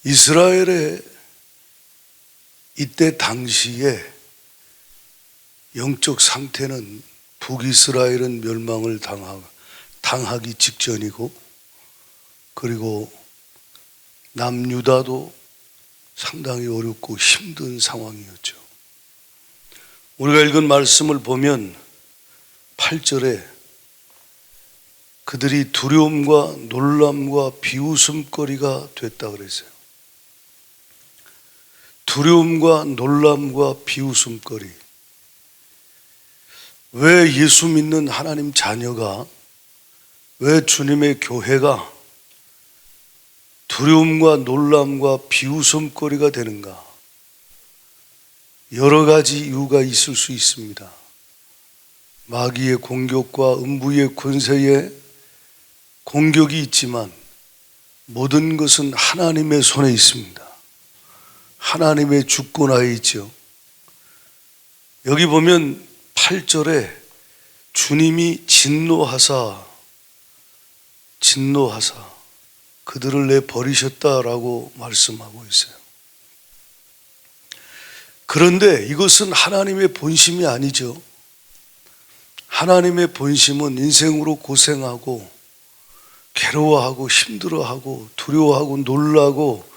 이스라엘의 이때 당시에 영적 상태는 북이스라엘은 멸망을 당하기 직전이고, 그리고 남유다도 상당히 어렵고 힘든 상황이었죠. 우리가 읽은 말씀을 보면 8절에 그들이 두려움과 놀람과 비웃음거리가 됐다 그랬어요. 두려움과 놀람과 비웃음거리. 왜 예수 믿는 하나님 자녀가, 왜 주님의 교회가 두려움과 놀람과 비웃음거리가 되는가? 여러 가지 이유가 있을 수 있습니다. 마귀의 공격과 음부의 권세에 공격이 있지만 모든 것은 하나님의 손에 있습니다. 하나님의 주권하에 있죠. 여기 보면 8절에 주님이 진노하사 그들을 내버리셨다라고 말씀하고 있어요. 그런데 이것은 하나님의 본심이 아니죠. 하나님의 본심은 인생으로 고생하고 괴로워하고 힘들어하고 두려워하고 놀라고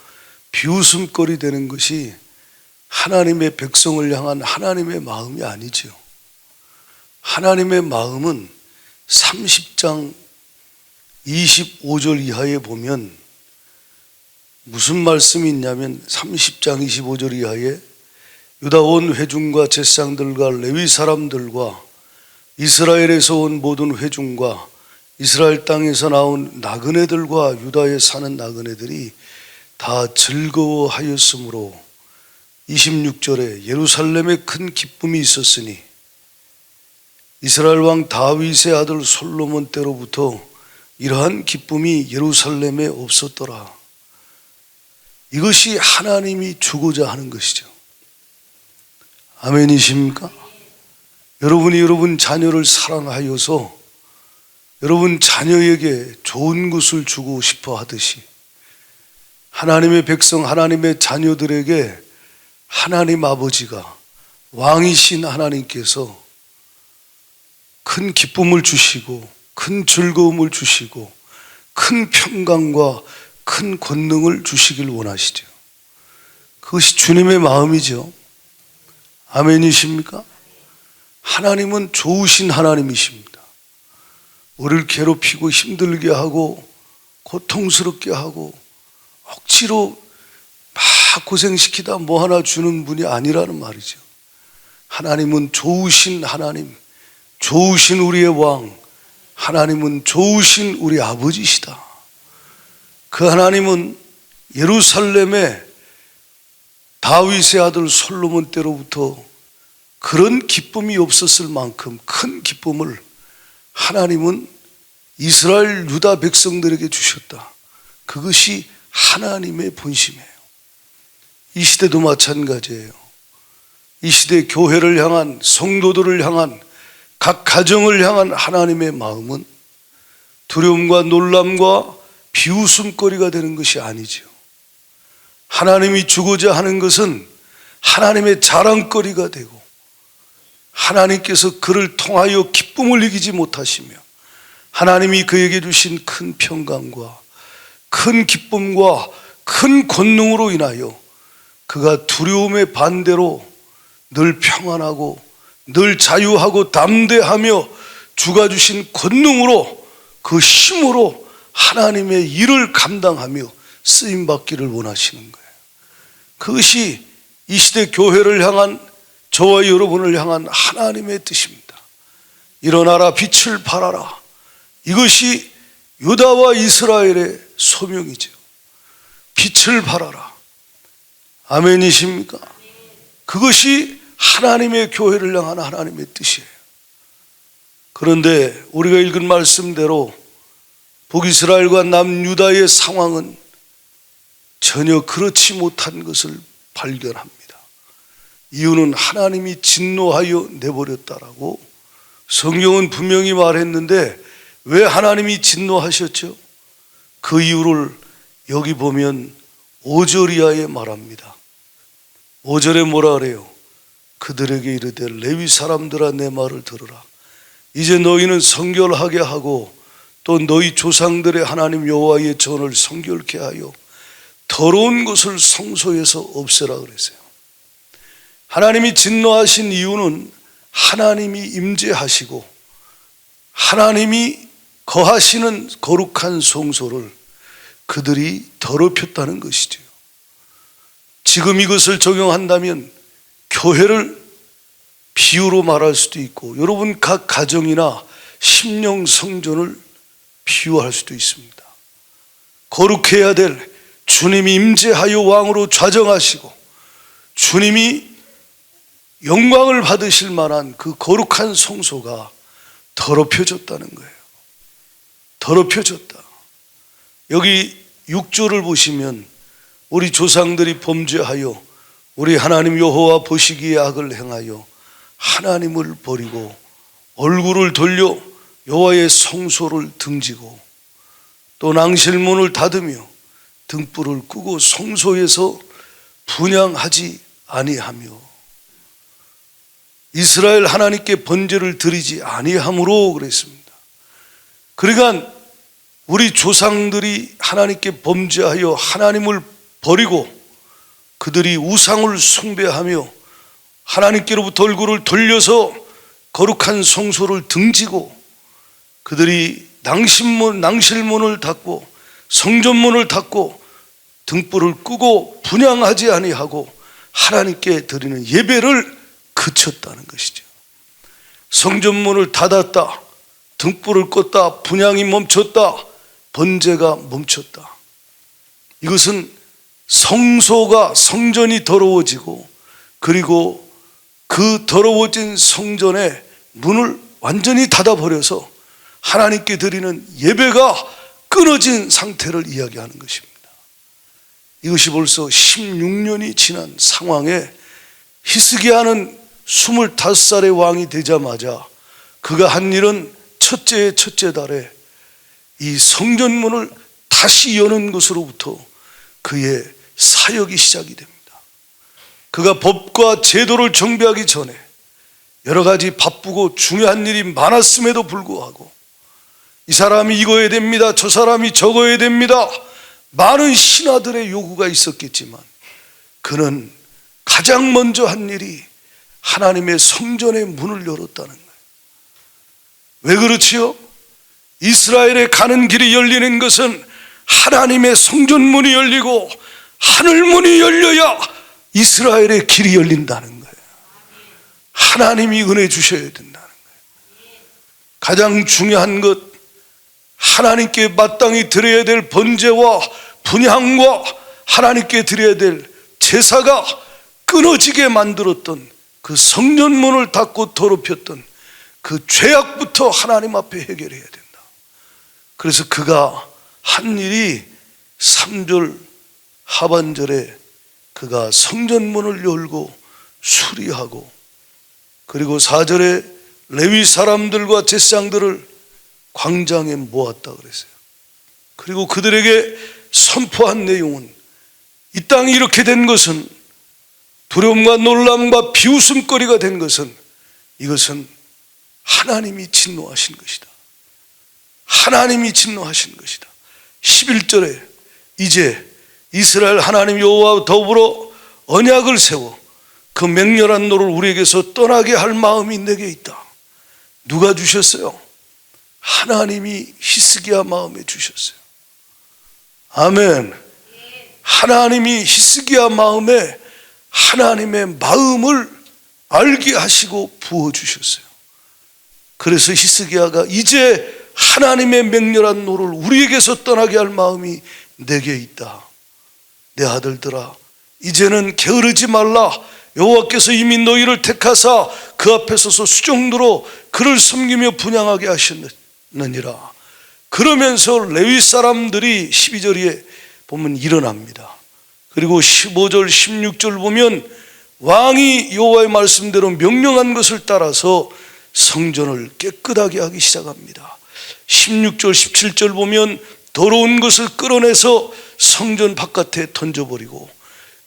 비웃음거리 되는 것이 하나님의 백성을 향한 하나님의 마음이 아니죠. 하나님의 마음은 30장 25절 이하에 보면 무슨 말씀이 있냐면, 30장 25절 이하에 유다 온 회중과 제사장들과 레위 사람들과 이스라엘에서 온 모든 회중과 이스라엘 땅에서 나온 나그네들과 유다에 사는 나그네들이 다 즐거워하였으므로 26절에 예루살렘에 큰 기쁨이 있었으니 이스라엘 왕 다윗의 아들 솔로몬 때로부터 이러한 기쁨이 예루살렘에 없었더라. 이것이 하나님이 주고자 하는 것이죠. 아멘이십니까? 여러분이 여러분 자녀를 사랑하여서 여러분 자녀에게 좋은 것을 주고 싶어 하듯이 하나님의 백성, 하나님의 자녀들에게 하나님 아버지가, 왕이신 하나님께서 큰 기쁨을 주시고 큰 즐거움을 주시고 큰 평강과 큰 권능을 주시길 원하시죠. 그것이 주님의 마음이죠. 아멘이십니까? 하나님은 좋으신 하나님이십니다. 우리를 괴롭히고 힘들게 하고 고통스럽게 하고 억지로 막 고생시키다 뭐 하나 주는 분이 아니라는 말이죠. 하나님은 좋으신 하나님, 좋으신 우리의 왕, 하나님은 좋으신 우리 아버지시다. 그 하나님은 예루살렘에 다윗의 아들 솔로몬 때로부터 그런 기쁨이 없었을 만큼 큰 기쁨을 하나님은 이스라엘 유다 백성들에게 주셨다. 그것이 하나님의 본심이에요. 이 시대도 마찬가지예요. 이 시대 교회를 향한, 성도들을 향한, 각 가정을 향한 하나님의 마음은 두려움과 놀람과 비웃음거리가 되는 것이 아니죠. 하나님이 주고자 하는 것은 하나님의 자랑거리가 되고 하나님께서 그를 통하여 기쁨을 이기지 못하시며 하나님이 그에게 주신 큰 평강과 큰 기쁨과 큰 권능으로 인하여 그가 두려움의 반대로 늘 평안하고 늘 자유하고 담대하며 주가 주신 권능으로, 그 힘으로 하나님의 일을 감당하며 쓰임받기를 원하시는 거예요. 그것이 이 시대 교회를 향한, 저와 여러분을 향한 하나님의 뜻입니다. 일어나라, 빛을 발하라. 이것이 유다와 이스라엘의 소명이죠. 빛을 발하라. 아멘이십니까? 그것이 하나님의 교회를 향한 하나님의 뜻이에요. 그런데 우리가 읽은 말씀대로 북이스라엘과 남유다의 상황은 전혀 그렇지 못한 것을 발견합니다. 이유는 하나님이 진노하여 내버렸다라고 성경은 분명히 말했는데 왜 하나님이 진노하셨죠? 그 이유를 여기 보면 5절 이하에 말합니다. 5절에 뭐라 그래요? 그들에게 이르되 레위 사람들아 내 말을 들으라. 이제 너희는 성결하게 하고 또 너희 조상들의 하나님 여호와의 전을 성결케 하여 더러운 것을 성소에서 없애라 그랬어요. 하나님이 진노하신 이유는 하나님이 임재하시고 하나님이 거하시는 거룩한 성소를 그들이 더럽혔다는 것이죠. 지금 이것을 적용한다면 교회를 비유로 말할 수도 있고 여러분 각 가정이나 심령 성전을 비유할 수도 있습니다. 거룩해야 될 주님이 임재하여 왕으로 좌정하시고 주님이 영광을 받으실 만한 그 거룩한 성소가 더럽혀졌다는 거예요. 더럽혀졌다. 여기 6절을 보시면 우리 조상들이 범죄하여 우리 하나님 여호와 보시기에 악을 행하여 하나님을 버리고 얼굴을 돌려 여호와의 성소를 등지고 또 낭실문을 닫으며 등불을 끄고 성소에서 분향하지 아니하며 이스라엘 하나님께 번제를 드리지 아니함으로 그랬습니다. 그러니까 우리 조상들이 하나님께 범죄하여 하나님을 버리고 그들이 우상을 숭배하며 하나님께로부터 얼굴을 돌려서 거룩한 성소를 등지고 그들이 낭실문을 닫고 성전문을 닫고 등불을 끄고 분향하지 아니하고 하나님께 드리는 예배를 그쳤다는 것이죠. 성전문을 닫았다, 등불을 껐다, 분향이 멈췄다, 번제가 멈췄다. 이것은 성전이 더러워지고 그리고 그 더러워진 성전의 문을 완전히 닫아버려서 하나님께 드리는 예배가 끊어진 상태를 이야기하는 것입니다. 이것이 벌써 16년이 지난 상황에 히스기야는 25살의 왕이 되자마자 그가 한 일은 첫째 달에 이 성전문을 다시 여는 것으로부터 그의 사역이 시작이 됩니다. 그가 법과 제도를 정비하기 전에 여러 가지 바쁘고 중요한 일이 많았음에도 불구하고 이 사람이 이거 해야 됩니다, 저 사람이 저거 해야 됩니다, 많은 신하들의 요구가 있었겠지만 그는 가장 먼저 한 일이 하나님의 성전의 문을 열었다는 거예요. 왜 그렇지요? 이스라엘에 가는 길이 열리는 것은 하나님의 성전문이 열리고 하늘문이 열려야 이스라엘의 길이 열린다는 거예요. 하나님이 은혜 주셔야 된다는 거예요. 가장 중요한 것, 하나님께 마땅히 드려야 될 번제와 분향과 하나님께 드려야 될 제사가 끊어지게 만들었던 그 성전문을 닫고 더럽혔던 그 죄악부터 하나님 앞에 해결해야 된다. 그래서 그가 한 일이 3절 하반절에 그가 성전문을 열고 수리하고 그리고 4절에 레위 사람들과 제사장들을 광장에 모았다 그랬어요. 그리고 그들에게 선포한 내용은 이 땅이 이렇게 된 것은 두려움과 놀람과 비웃음거리가 된 것은 이것은 하나님이 진노하신 것이다. 하나님이 진노하신 것이다. 11절에 이제 이스라엘 하나님 여호와와 더불어 언약을 세워 그 맹렬한 노를 우리에게서 떠나게 할 마음이 내게 있다. 누가 주셨어요? 하나님이 히스기야 마음에 주셨어요. 아멘. 하나님이 히스기야 마음에 하나님의 마음을 알게 하시고 부어주셨어요. 그래서 히스기야가 이제 하나님의 맹렬한 노를 우리에게서 떠나게 할 마음이 내게 있다. 내 아들들아, 이제는 게으르지 말라. 여호와께서 이미 너희를 택하사 그 앞에 서서 수종들어 그를 섬기며 분향하게 하셨느니라. 그러면서 레위 사람들이 12절에 보면 일어납니다. 그리고 15절 16절 보면 왕이 여호와의 말씀대로 명령한 것을 따라서 성전을 깨끗하게 하기 시작합니다. 16절 17절 보면 더러운 것을 끌어내서 성전 바깥에 던져버리고,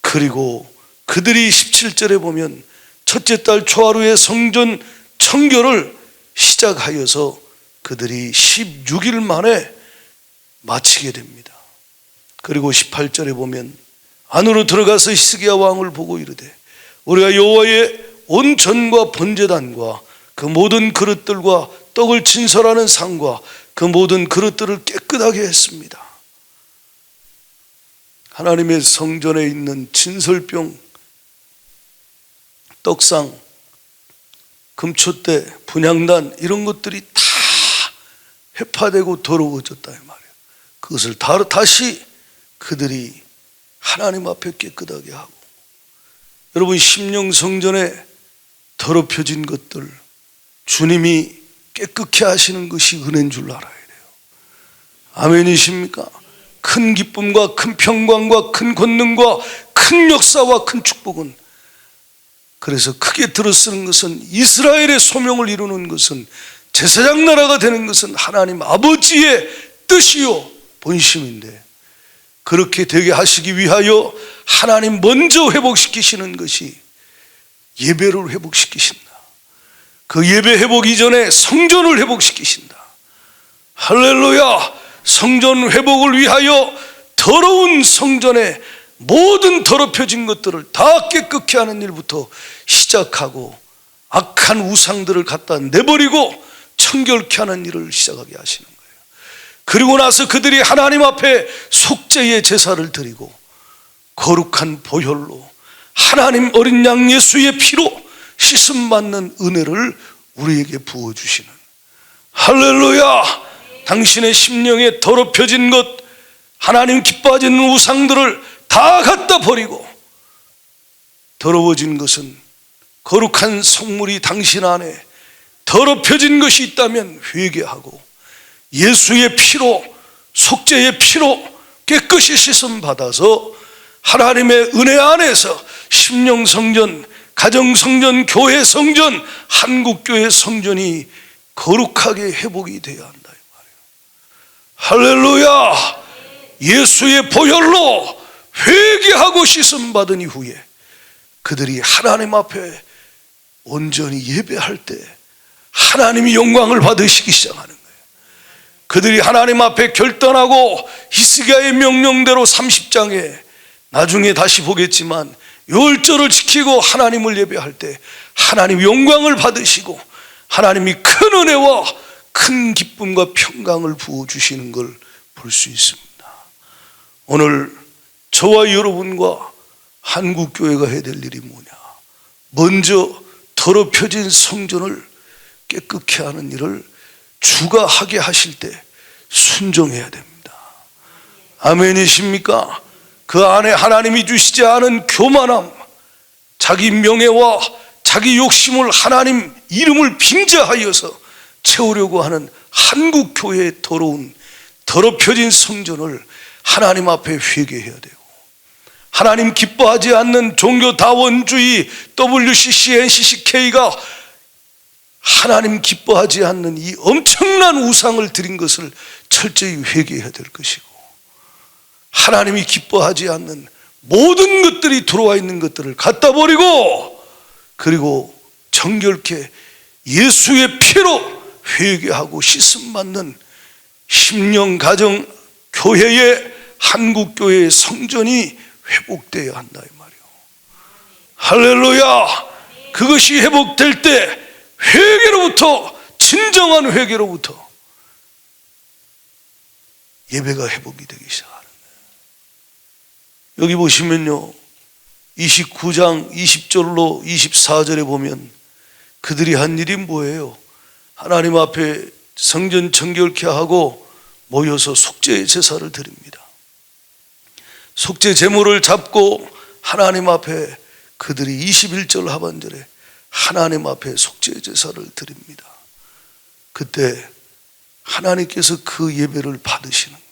그리고 그들이 17절에 보면 첫째 달 초하루에 성전 청결을 시작하여서 그들이 16일 만에 마치게 됩니다. 그리고 18절에 보면 안으로 들어가서 히스기야 왕을 보고 이르되 우리가 여호와의 온 전과 번제단과 그 모든 그릇들과 떡을 진설하는 상과 그 모든 그릇들을 깨끗하게 했습니다. 하나님의 성전에 있는 진설병, 떡상, 금초대, 분향단 이런 것들이 다 회파되고 더러워졌다 이 말이에요. 그것을 다시 그들이 하나님 앞에 깨끗하게 하고, 여러분 심령 성전에 더럽혀진 것들 주님이 깨끗게 하시는 것이 은혜인 줄 알아야 돼요. 아멘이십니까? 큰 기쁨과 큰 평강과 큰 권능과 큰 역사와 큰 축복은, 그래서 크게 들어쓰는 것은 이스라엘의 소명을 이루는 것은, 제사장 나라가 되는 것은 하나님 아버지의 뜻이요 본심인데, 그렇게 되게 하시기 위하여 하나님 먼저 회복시키시는 것이 예배를 회복시키신다. 그 예배 회복 이전에 성전을 회복시키신다. 할렐루야. 성전 회복을 위하여 더러운 성전에 모든 더럽혀진 것들을 다 깨끗게 하는 일부터 시작하고, 악한 우상들을 갖다 내버리고 청결케 하는 일을 시작하게 하시는 거예요. 그리고 나서 그들이 하나님 앞에 속죄의 제사를 드리고 거룩한 보혈로 하나님 어린 양 예수의 피로 씻음 받는 은혜를 우리에게 부어주시는, 할렐루야. 당신의 심령에 더럽혀진 것, 하나님 기뻐하지 않는 우상들을 다 갖다 버리고, 더러워진 것은 거룩한 성물이 당신 안에 더럽혀진 것이 있다면 회개하고 예수의 피로, 속죄의 피로 깨끗이 씻음 받아서 하나님의 은혜 안에서 심령 성전, 가정 성전, 교회 성전, 한국교회 성전이 거룩하게 회복이 되어야 한다 이 말이에요. 할렐루야. 예수의 보혈로 회개하고 씻음 받은 이후에 그들이 하나님 앞에 온전히 예배할 때 하나님이 영광을 받으시기 시작하는 거예요. 그들이 하나님 앞에 결단하고 히스기야의 명령대로 30장에 나중에 다시 보겠지만 10절을 지키고 하나님을 예배할 때 하나님 영광을 받으시고 하나님이 큰 은혜와 큰 기쁨과 평강을 부어주시는 걸 볼 수 있습니다. 오늘 저와 여러분과 한국교회가 해야 될 일이 뭐냐? 먼저 더럽혀진 성전을 깨끗게 하는 일을 주가 하게 하실 때 순종해야 됩니다. 아멘이십니까? 그 안에 하나님이 주시지 않은 교만함, 자기 명예와 자기 욕심을 하나님 이름을 빙자하여서 채우려고 하는 한국교회의 더럽혀진 성전을 하나님 앞에 회개해야 되고, 하나님 기뻐하지 않는 종교다원주의 WCC, NCCK가 하나님 기뻐하지 않는 이 엄청난 우상을 드린 것을 철저히 회개해야 될 것이고, 하나님이 기뻐하지 않는 모든 것들이 들어와 있는 것들을 갖다 버리고, 그리고 정결케 예수의 피로 회개하고 씻음 받는 심령 가정 교회의 한국교회의 성전이 회복되어야 한다 이 말이에요. 할렐루야. 그것이 회복될 때 회개로부터, 진정한 회개로부터 예배가 회복이 되기 시작하는 거예요. 여기 보시면요, 29장 20절로 24절에 보면 그들이 한 일이 뭐예요? 하나님 앞에 성전 정결케 하고 모여서 속죄의 제사를 드립니다. 속죄 제물을 잡고 하나님 앞에 그들이 21절 하반절에 하나님 앞에 속죄 제사를 드립니다. 그때 하나님께서 그 예배를 받으시는 거예요.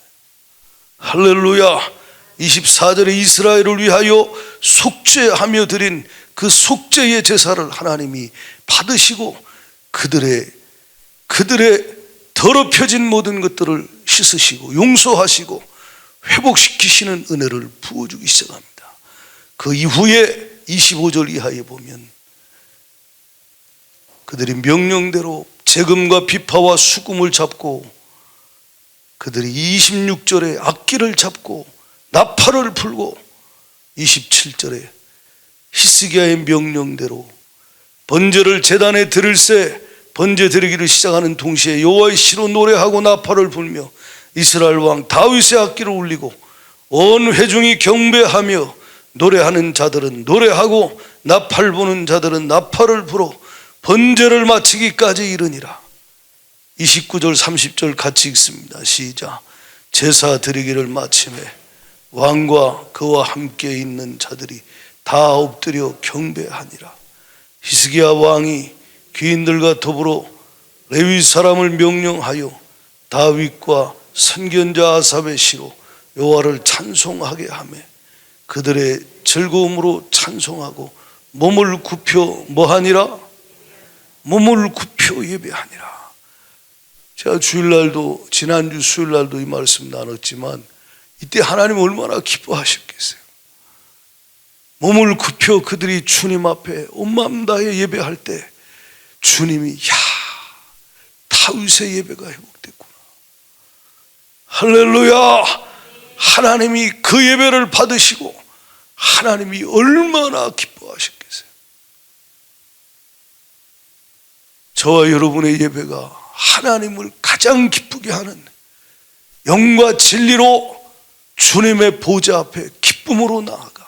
할렐루야. 24절에 이스라엘을 위하여 속죄하며 드린 그 속죄의 제사를 하나님이 받으시고 그들의 더럽혀진 모든 것들을 씻으시고 용서하시고 회복시키시는 은혜를 부어주기 시작합니다. 그 이후에 25절 이하에 보면 그들이 명령대로 재금과 비파와 수금을 잡고 그들이 26절에 악기를 잡고 나팔을 불고 27절에 히스기야의 명령대로 번제를 제단에 드릴새 번제 드리기를 시작하는 동시에 여호와의 시로 노래하고 나팔을 불며 이스라엘 왕 다윗의 악기를 울리고 온 회중이 경배하며 노래하는 자들은 노래하고 나팔 부는 자들은 나팔을 불어 번제를 마치기까지 이르니라. 29절 30절 같이 읽습니다. 시작. 제사 드리기를 마침에 왕과 그와 함께 있는 자들이 다 엎드려 경배하니라. 히스기야 왕이 귀인들과 더불어 레위 사람을 명령하여 다윗과 선견자 아삽의 시로 여호와를 찬송하게 하며 그들의 즐거움으로 찬송하고 몸을 굽혀 뭐하니라? 몸을 굽혀 예배하니라. 제가 주일날도 지난주 수요일날도 이 말씀 나눴지만 이때 하나님 얼마나 기뻐하셨겠어요. 몸을 굽혀 그들이 주님 앞에 온 마음 다해 예배할 때 주님이 야 다윗의 예배가 회복됐구나. 할렐루야. 하나님이 그 예배를 받으시고 하나님이 얼마나 기뻐하셨겠어요. 저와 여러분의 예배가 하나님을 가장 기쁘게 하는 영과 진리로 주님의 보좌 앞에 기쁨으로 나아가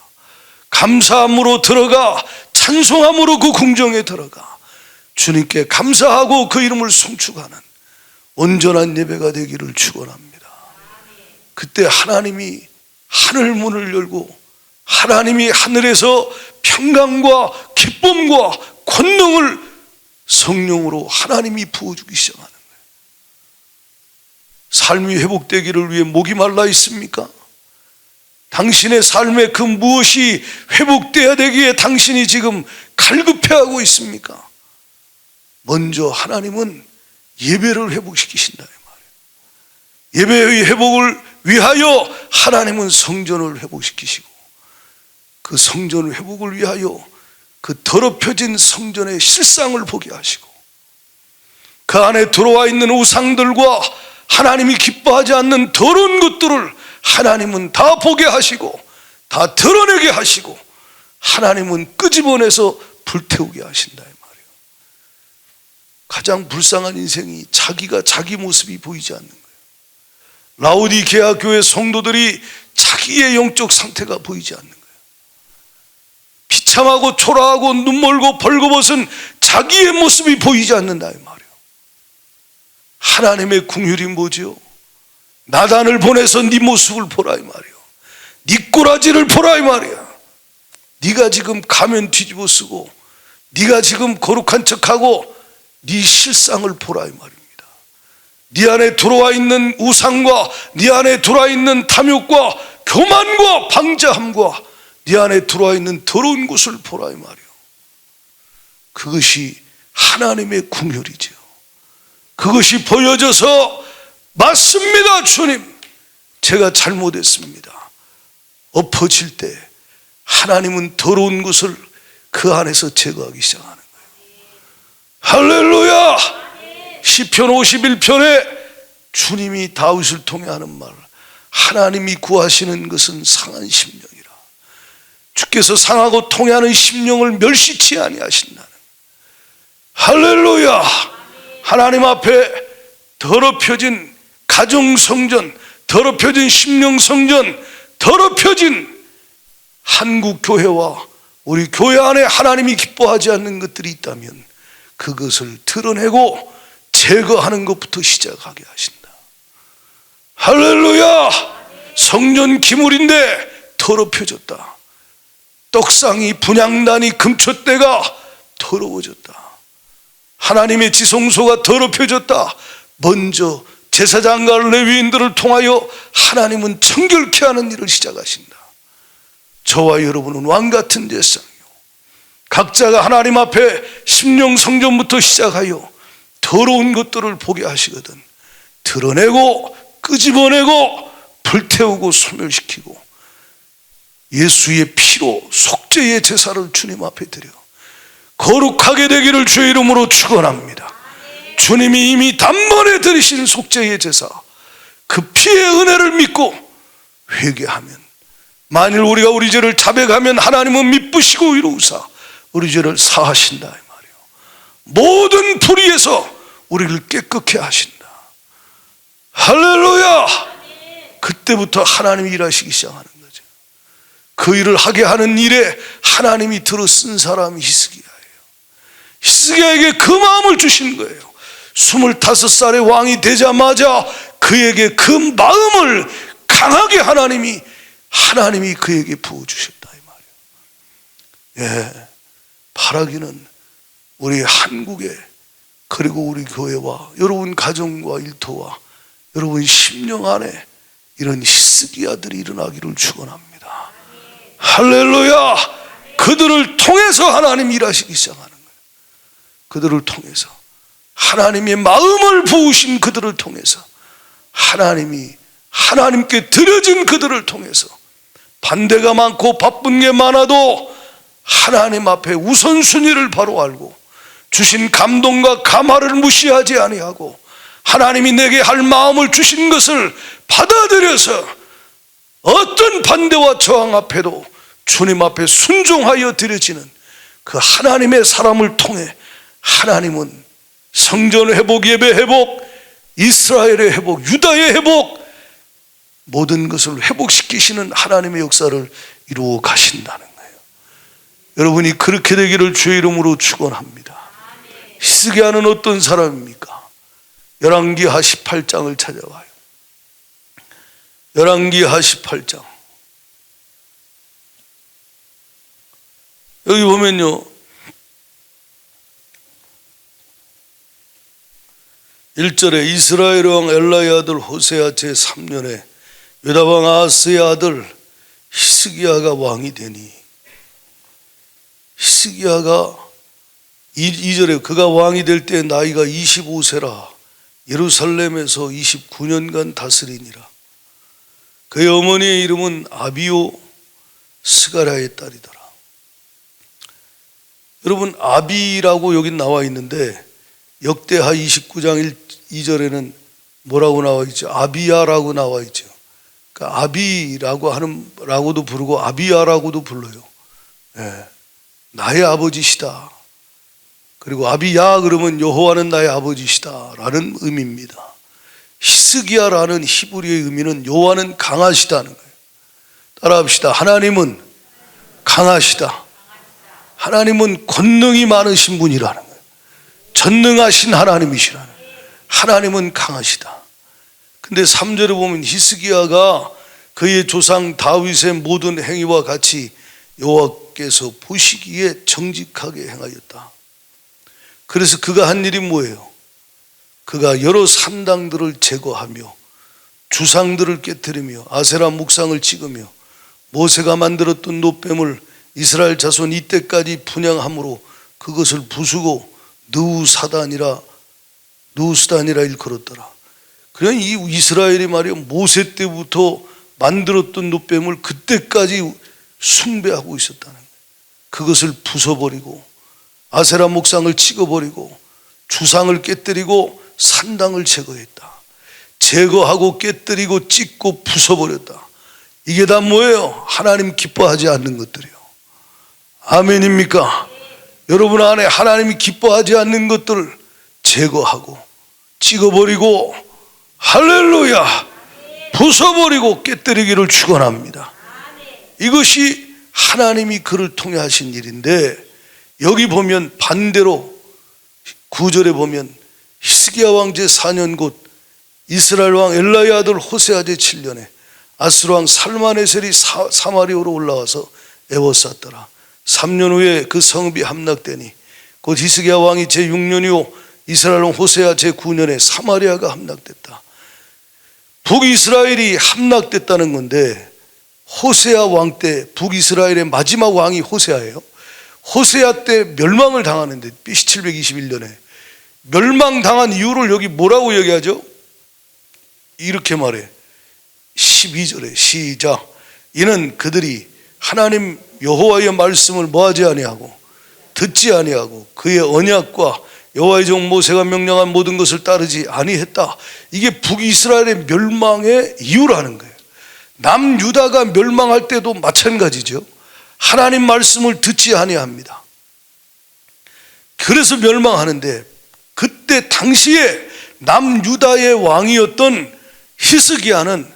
감사함으로 들어가 찬송함으로 그 궁정에 들어가 주님께 감사하고 그 이름을 송축하는 온전한 예배가 되기를 축원합니다. 그때 하나님이 하늘 문을 열고 하나님이 하늘에서 평강과 기쁨과 권능을 성령으로 하나님이 부어주기 시작하는 거예요. 삶이 회복되기를 위해 목이 말라 있습니까? 당신의 삶에 그 무엇이 회복되어야 되기에 당신이 지금 갈급해하고 있습니까? 먼저 하나님은 예배를 회복시키신다 이 말이에요. 예배의 회복을 위하여 하나님은 성전을 회복시키시고 그 성전 회복을 위하여 그 더럽혀진 성전의 실상을 보게 하시고 그 안에 들어와 있는 우상들과 하나님이 기뻐하지 않는 더러운 것들을 하나님은 다 보게 하시고 다 드러내게 하시고 하나님은 끄집어내서 불태우게 하신다 이 말이에요. 가장 불쌍한 인생이 자기가 자기 모습이 보이지 않는 거예요. 라오디게아 교회 성도들이 자기의 영적 상태가 보이지 않는 거예요. 비참하고 초라하고 눈멀고 벌거벗은 자기의 모습이 보이지 않는다 이 말이에요. 하나님의 긍휼이 뭐지요? 나단을 보내서 네 모습을 보라 이 말이에요. 네 꼬라지를 보라 이 말이야. 네가 지금 가면 뒤집어 쓰고 네가 지금 거룩한 척하고 네 실상을 보라 이 말입니다. 네 안에 들어와 있는 우상과 네 안에 들어와 있는 탐욕과 교만과 방자함과 네 안에 들어와 있는 더러운 것을 보라 이 말이에요. 그것이 하나님의 긍휼이죠. 그것이 보여져서 맞습니다 주님 제가 잘못했습니다. 엎어질 때 하나님은 더러운 것을 그 안에서 제거하기 시작하는 거예요. 할렐루야. 시편 51편에 주님이 다윗을 통해 하는 말 하나님이 구하시는 것은 상한 심령이라. 주께서 상하고 통해하는 심령을 멸시치 아니하신다는. 할렐루야. 하나님 앞에 더럽혀진 가정성전, 더럽혀진 심령성전, 더럽혀진 한국교회와 우리 교회 안에 하나님이 기뻐하지 않는 것들이 있다면 그것을 드러내고 제거하는 것부터 시작하게 하신다. 할렐루야. 성전 기물인데 더럽혀졌다. 떡상이 분향단이 금초대가 더러워졌다. 하나님의 지성소가 더럽혀졌다. 먼저 제사장과 레위인들을 통하여 하나님은 정결케 하는 일을 시작하신다. 저와 여러분은 왕같은 제사장이요 각자가 하나님 앞에 심령 성전부터 시작하여 더러운 것들을 보게 하시거든 드러내고 끄집어내고 불태우고 소멸시키고 예수의 피로 속죄의 제사를 주님 앞에 드려 거룩하게 되기를 주의 이름으로 축원합니다. 주님이 이미 단번에 드리신 속죄의 제사, 그 피의 은혜를 믿고 회개하면, 만일 우리가 우리 죄를 자백하면 하나님은 미쁘시고 이루사 우리 죄를 사하신다 이 말이에요. 모든 불의에서 우리를 깨끗게 하신다. 할렐루야. 그때부터 하나님이 일하시기 시작하는 거죠. 그 일을 하게 하는 일에 하나님이 들어 쓴 사람이 히스기야예요. 히스기야에게 그 마음을 주신 거예요. 25살의 왕이 되자마자 그에게 그 마음을 강하게 하나님이 그에게 부어주셨다 이 말이에요. 예, 바라기는 우리 한국에, 그리고 우리 교회와 여러분 가정과 일터와 여러분 심령 안에 이런 히스기야들이 일어나기를 축원합니다. 할렐루야. 그들을 통해서 하나님이 일하시기 시작하는 거예요. 그들을 통해서 하나님의 마음을 부으신 그들을 통해서 하나님이 하나님께 드려진 그들을 통해서 반대가 많고 바쁜 게 많아도 하나님 앞에 우선순위를 바로 알고 주신 감동과 감화를 무시하지 아니하고 하나님이 내게 할 마음을 주신 것을 받아들여서 어떤 반대와 저항 앞에도 주님 앞에 순종하여 드려지는 그 하나님의 사람을 통해 하나님은 성전 회복, 예배 회복, 이스라엘의 회복, 유다의 회복, 모든 것을 회복시키시는 하나님의 역사를 이루어 가신다는 거예요. 여러분이 그렇게 되기를 주의 이름으로 축원합니다. 히스기야는 어떤 사람입니까? 열왕기하 18장을 찾아봐요. 열왕기하 18장. 여기 보면요, 1절에 이스라엘 왕 엘라의 아들 호세아 제3년에 유다왕 아하스의 아들 히스기야가 왕이 되니, 히스기야가 2절에 그가 왕이 될 때 나이가 25세라 예루살렘에서 29년간 다스리니라. 그의 어머니의 이름은 아비오 스가랴의 딸이더라. 여러분, 아비라고 여기 나와 있는데 역대하 29장 2절에는 뭐라고 나와 있죠? 아비야라고 나와 있죠. 그러니까 아비라고도 부르고 아비야라고도 불러요. 예, 나의 아버지시다. 그리고 아비야 그러면 여호와는 나의 아버지시다 라는 의미입니다. 히스기야라는 히브리의 의미는 여호와는 강하시다는 거예요. 따라합시다. 하나님은 강하시다. 하나님은 권능이 많으신 분이라는 거예요. 전능하신 하나님이시라는 거예요. 하나님은 강하시다. 근데 3절에 보면 히스기야가 그의 조상 다윗의 모든 행위와 같이 여호와께서 보시기에 정직하게 행하였다. 그래서 그가 한 일이 뭐예요? 그가 여러 산당들을 제거하며 주상들을 깨뜨리며 아세라 묵상을 찍으며 모세가 만들었던 노뱀을 이스라엘 자손 이때까지 분향함으로 그것을 부수고 느우스단이라 일컬었더라. 그러니 이 이스라엘이 말이야 모세 때부터 만들었던 노뱀을 그때까지 숭배하고 있었다는 거예요. 그것을 부숴버리고 아세라 목상을 찍어버리고 주상을 깨뜨리고 산당을 제거했다. 제거하고 깨뜨리고 찍고 부숴버렸다. 이게 다 뭐예요? 하나님 기뻐하지 않는 것들이요. 아멘입니까? 여러분 안에 하나님이 기뻐하지 않는 것들을 제거하고 찍어버리고 할렐루야 부숴버리고 깨뜨리기를 축원합니다. 이것이 하나님이 그를 통해 하신 일인데, 여기 보면 반대로 9절에 보면 히스기야 왕 제4년 곧 이스라엘 왕 엘라의 아들 호세아 제7년에 아스루 왕 살마네셀이 사마리아로 올라와서 에워쌌더라. 3년 후에 그 성읍이 함락되니 곧 히스기야 왕이 제6년 이후 이스라엘 왕 호세아 제9년에 사마리아가 함락됐다. 북이스라엘이 함락됐다는 건데, 호세아 왕 때 북이스라엘의 마지막 왕이 호세아예요. 호세아 때 멸망을 당하는데 BC 721년에 멸망당한 이유를 여기 뭐라고 얘기하죠? 이렇게 말해. 12절에 시작. 이는 그들이 하나님 여호와의 말씀을 뭐하지 아니하고 듣지 아니하고 그의 언약과 여호와의 종 모세가 명령한 모든 것을 따르지 아니했다. 이게 북이스라엘의 멸망의 이유라는 거예요. 남유다가 멸망할 때도 마찬가지죠. 하나님 말씀을 듣지 아니합니다. 그래서 멸망하는데, 그때 당시에 남유다의 왕이었던 히스기야는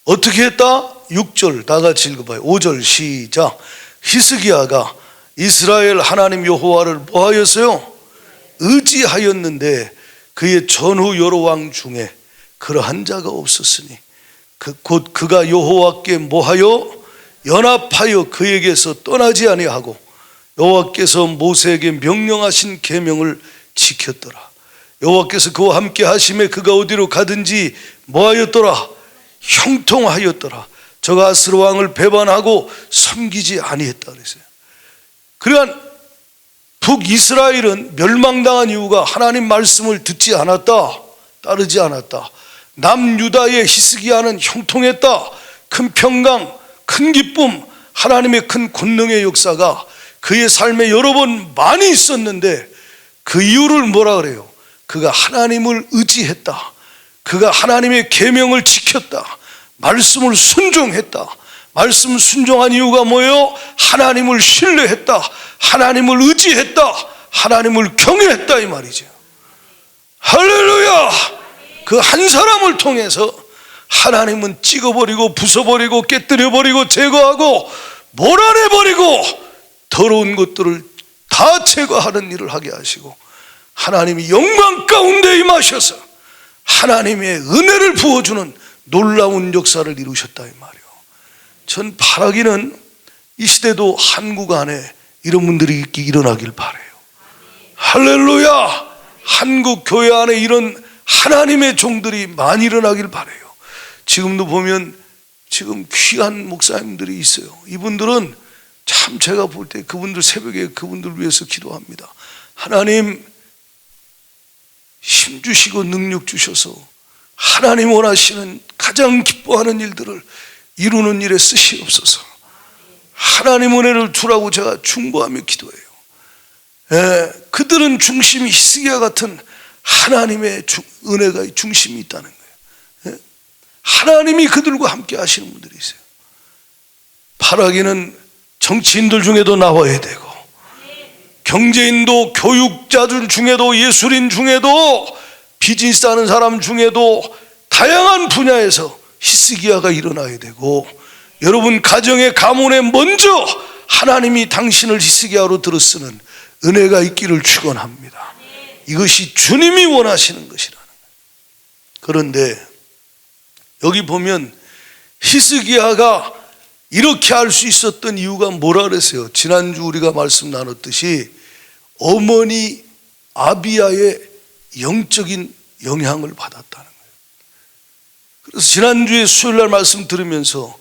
어떻게 했다? 6절 다 같이 읽어봐요. 5절 시작. 히스기야가 이스라엘 하나님 여호와를 뭐하였어요? 의지하였는데 그의 전후 여러 왕 중에 그러한 자가 없었으니 곧 그가 여호와께 뭐하여 연합하여 그에게서 떠나지 아니하고 여호와께서 모세에게 명령하신 계명을 지켰더라. 여호와께서 그와 함께 하심에 그가 어디로 가든지 뭐하였더라? 형통하였더라. 저가 아스르 왕을 배반하고 섬기지 아니했다 그랬어요. 그러니까 북이스라엘은 멸망당한 이유가 하나님 말씀을 듣지 않았다, 따르지 않았다. 남유다의 히스기야는 형통했다. 큰 평강, 큰 기쁨, 하나님의 큰 권능의 역사가 그의 삶에 여러 번 많이 있었는데, 그 이유를 뭐라 그래요? 그가 하나님을 의지했다. 그가 하나님의 계명을 지켰다. 말씀을 순종했다. 말씀 순종한 이유가 뭐예요? 하나님을 신뢰했다. 하나님을 의지했다. 하나님을 경외했다 이 말이죠. 할렐루야. 그 한 사람을 통해서 하나님은 찍어버리고 부숴버리고 깨뜨려버리고 제거하고 몰아내버리고 더러운 것들을 다 제거하는 일을 하게 하시고, 하나님이 영광 가운데 임하셔서 하나님의 은혜를 부어주는 놀라운 역사를 이루셨다 이 말이에요. 전 바라기는 이 시대도 한국 안에 이런 분들이 일어나길 바라요. 할렐루야. 한국 교회 안에 이런 하나님의 종들이 많이 일어나길 바라요. 지금도 보면 지금 귀한 목사님들이 있어요. 이분들은 참 제가 볼 때 그분들 새벽에 그분들 위해서 기도합니다. 하나님 힘 주시고 능력 주셔서 하나님 원하시는 가장 기뻐하는 일들을 이루는 일에 쓰시옵소서. 하나님 은혜를 주라고 제가 중보하며 기도해요. 그들은 중심이 히스기야 같은 하나님의 은혜가 중심이 있다는 거예요. 하나님이 그들과 함께 하시는 분들이 있어요. 바라기는 정치인들 중에도 나와야 되고, 경제인도 교육자들 중에도 예술인 중에도 비즈니스 하는 사람 중에도 다양한 분야에서 히스기야가 일어나야 되고, 여러분 가정의 가문에 먼저 하나님이 당신을 히스기야로 들어 쓰는 은혜가 있기를 축원합니다. 이것이 주님이 원하시는 것이라는 거예요. 그런데 여기 보면 히스기야가 이렇게 할 수 있었던 이유가 뭐라 그랬어요? 지난주 우리가 말씀 나눴듯이 어머니 아비야의 영적인 영향을 받았다는 거예요. 그래서 지난주에 수요일날 말씀 들으면서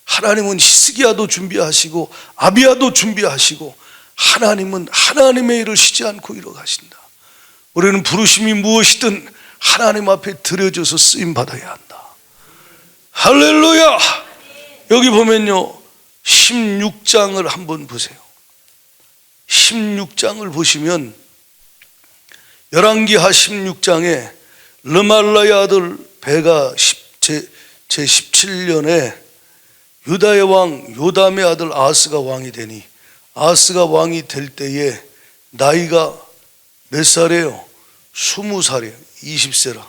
하나님은 히스기야도 준비하시고 아비야도 준비하시고 하나님은 하나님의 일을 쉬지 않고 이뤄가신다. 우리는 부르심이 무엇이든 하나님 앞에 드려져서 쓰임받아야 한다. 할렐루야. 여기 보면요 16장을 한번 보세요. 16장을 보시면 열왕기하 16장에 르말라의 아들 베가 제17년에 유다의 왕 요담의 아들 아하스가 왕이 되니, 아하스가 왕이 될 때에 나이가 몇 살이에요? 20살이에요. 20세라.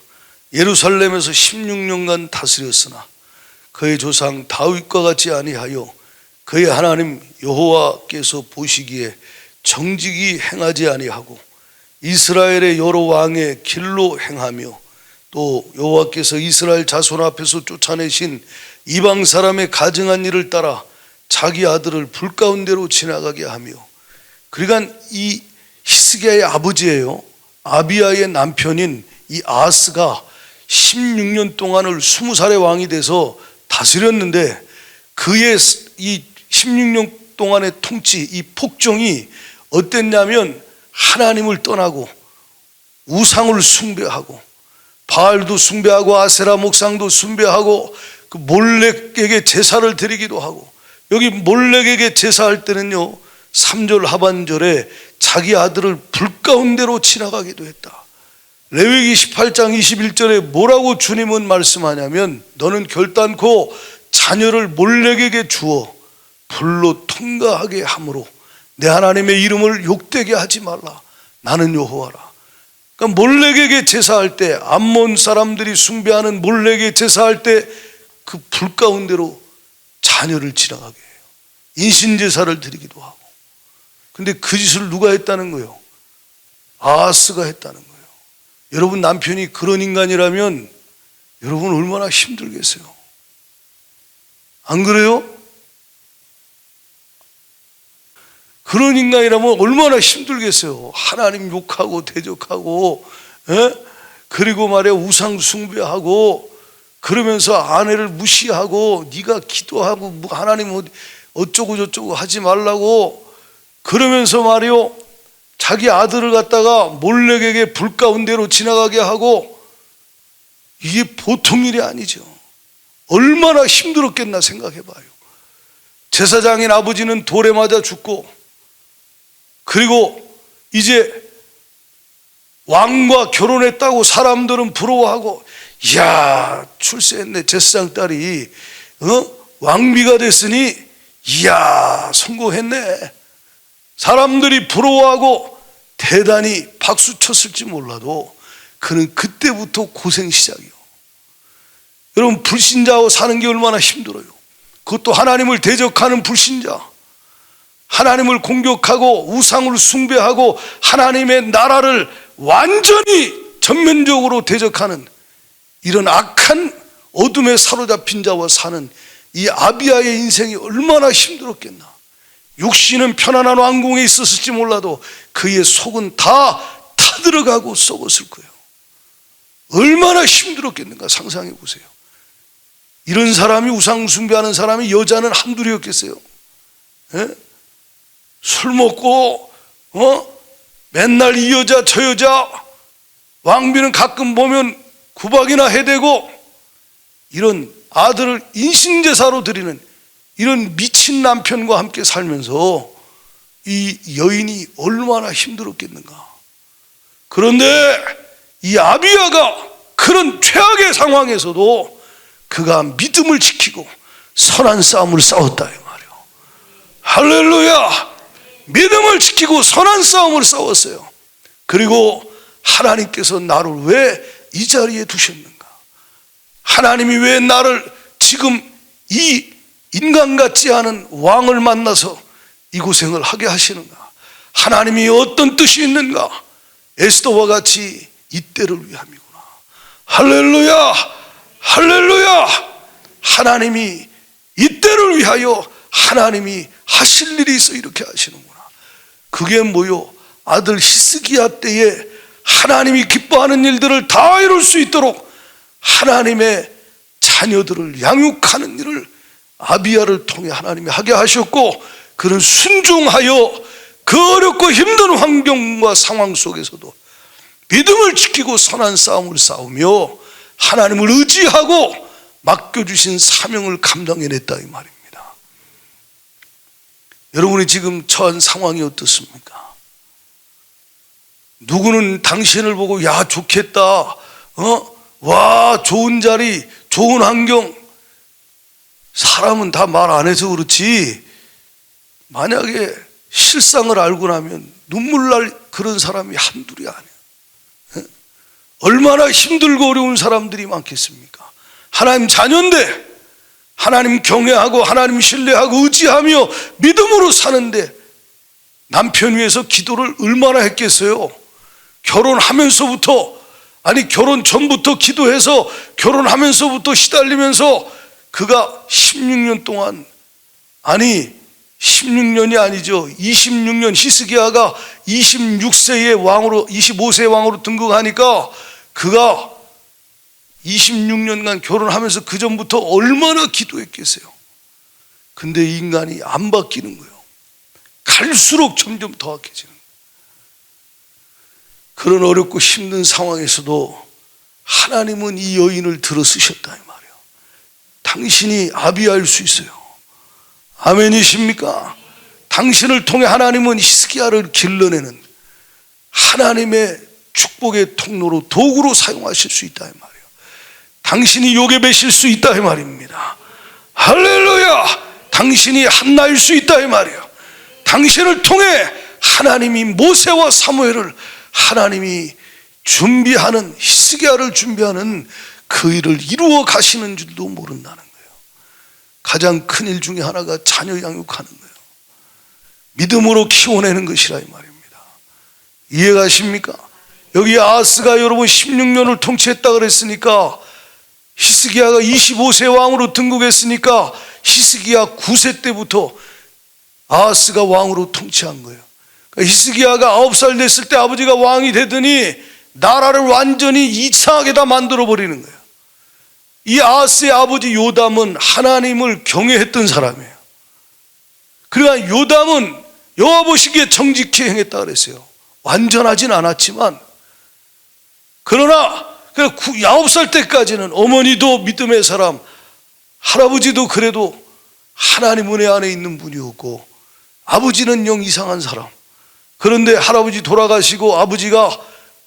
예루살렘에서 16년간 다스렸으나 그의 조상 다윗과 같이 아니하여 그의 하나님 여호와께서 보시기에 정직이 행하지 아니하고 이스라엘의 여러 왕의 길로 행하며, 또 여호와께서 이스라엘 자손 앞에서 쫓아내신 이방 사람의 가증한 일을 따라 자기 아들을 불 가운데로 지나가게 하며, 그러니까 이 히스기야의 아버지예요. 아비야의 남편인 이 아하스가 16년 동안을 20살의 왕이 돼서 다스렸는데, 그의 이 16년 동안의 통치, 이 폭정이 어땠냐면 하나님을 떠나고 우상을 숭배하고 바알도 숭배하고 아세라 목상도 숭배하고 그 몰렉에게 제사를 드리기도 하고, 여기 몰렉에게 제사할 때는요 3절 하반절에 자기 아들을 불 가운데로 지나가기도 했다. 레위기 18장 21절에 뭐라고 주님은 말씀하냐면, 너는 결단코 자녀를 몰렉에게 주어 불로 통과하게 함으로 내 하나님의 이름을 욕되게 하지 말라. 나는 여호와라. 그러니까 몰렉에게 제사할 때, 암몬 사람들이 숭배하는 몰렉에게 제사할 때 그 불 가운데로 자녀를 지나가게 해요. 인신제사를 드리기도 하고. 근데 그 짓을 누가 했다는 거예요? 아하스가 했다는 거예요. 여러분 남편이 그런 인간이라면 여러분 얼마나 힘들겠어요? 안 그래요? 그런 인간이라면 얼마나 힘들겠어요? 하나님 욕하고 대적하고, 그리고 말이야 우상 숭배하고, 그러면서 아내를 무시하고, 네가 기도하고 하나님 어쩌고 저쩌고 하지 말라고 그러면서 말이요 자기 아들을 갖다가 몰렉에게 불 가운데로 지나가게 하고, 이게 보통 일이 아니죠. 얼마나 힘들었겠나 생각해 봐요. 제사장인 아버지는 돌에 맞아 죽고, 그리고 이제 왕과 결혼했다고 사람들은 부러워하고, 이야 출세했네, 제사장 딸이 왕비가 됐으니 이야 성공했네. 사람들이 부러워하고 대단히 박수 쳤을지 몰라도 그는 그때부터 고생 시작이요. 여러분 불신자와 사는 게 얼마나 힘들어요. 그것도 하나님을 대적하는 불신자, 하나님을 공격하고 우상을 숭배하고 하나님의 나라를 완전히 전면적으로 대적하는 이런 악한 어둠에 사로잡힌 자와 사는 이 아비야의 인생이 얼마나 힘들었겠나. 육신은 편안한 왕궁에 있었을지 몰라도 그의 속은 다 타들어가고 썩었을 거예요. 얼마나 힘들었겠는가 상상해 보세요. 이런 사람이, 우상 숭배하는 사람이 여자는 한둘이었겠어요? 술 먹고 맨날 이 여자 저 여자, 왕비는 가끔 보면 구박이나 해대고, 이런 아들을 인신제사로 드리는 이런 미친 남편과 함께 살면서 이 여인이 얼마나 힘들었겠는가. 그런데 이 아비야가 그런 최악의 상황에서도 그가 믿음을 지키고 선한 싸움을 싸웠다 이 말이에요. 할렐루야. 믿음을 지키고 선한 싸움을 싸웠어요. 그리고 하나님께서 나를 왜 이 자리에 두셨는가, 하나님이 왜 나를 지금 이 인간 같지 않은 왕을 만나서 이 고생을 하게 하시는가, 하나님이 어떤 뜻이 있는가, 에스더와 같이 이때를 위함이구나. 할렐루야. 할렐루야. 하나님이 이때를 위하여 하나님이 하실 일이 있어 이렇게 하시는구나. 그게 뭐요? 아들 히스기야 때에 하나님이 기뻐하는 일들을 다 이룰 수 있도록 하나님의 자녀들을 양육하는 일을 아비야를 통해 하나님이 하게 하셨고, 그는 순종하여 그 어렵고 힘든 환경과 상황 속에서도 믿음을 지키고 선한 싸움을 싸우며 하나님을 의지하고 맡겨주신 사명을 감당해냈다 이 말입니다. 여러분이 지금 처한 상황이 어떻습니까? 누구는 당신을 보고 야 좋겠다, 와 좋은 자리, 좋은 환경. 사람은 다 말 안 해서 그렇지 만약에 실상을 알고 나면 눈물 날 그런 사람이 한둘이 아니에요. 얼마나 힘들고 어려운 사람들이 많겠습니까? 하나님 자녀인데 하나님 경외하고 하나님 신뢰하고 의지하며 믿음으로 사는데 남편 위해서 기도를 얼마나 했겠어요? 결혼하면서부터, 아니 결혼 전부터 기도해서 결혼하면서부터 시달리면서 그가 16년 동안, 아니 16년이 아니죠, 26년, 히스기야가 26세의 왕으로 25세의 왕으로 등극하니까 그가 26년간 결혼하면서 그 전부터 얼마나 기도했겠어요. 근데 인간이 안 바뀌는 거예요. 갈수록 점점 더 악해지는 거예요. 그런 어렵고 힘든 상황에서도 하나님은 이 여인을 들어 쓰셨다 이 말이에요. 당신이 아비야일 수 있어요. 아멘이십니까? 당신을 통해 하나님은 히스기야를 길러내는 하나님의 축복의 통로로, 도구로 사용하실 수 있다 이 말이에요. 당신이 요괴 맺실 수 있다 이 말입니다. 할렐루야! 당신이 한나일 수 있다 이 말이에요. 당신을 통해 하나님이 모세와 사무엘을 하나님이 준비하는, 히스기야를 준비하는 그 일을 이루어 가시는 줄도 모른다는 거예요. 가장 큰 일 중에 하나가 자녀 양육하는 거예요. 믿음으로 키워내는 것이라 이 말입니다. 이해가십니까? 여기 아하스가 여러분 16년을 통치했다 그랬으니까, 히스기야가 25세 왕으로 등극했으니까 히스기야 9세 때부터 아하스가 왕으로 통치한 거예요. 그러니까 히스기야가 9살 됐을 때 아버지가 왕이 되더니 나라를 완전히 이상하게 다 만들어 버리는 거예요. 이 아하스의 아버지 요담은 하나님을 경외했던 사람이에요. 그러니까 요담은 여호와 보시기에 정직히 행했다 그랬어요. 완전하진 않았지만, 그러나 9살 때까지는 어머니도 믿음의 사람, 할아버지도 그래도 하나님 은혜 안에 있는 분이었고, 아버지는 영 이상한 사람. 그런데 할아버지 돌아가시고 아버지가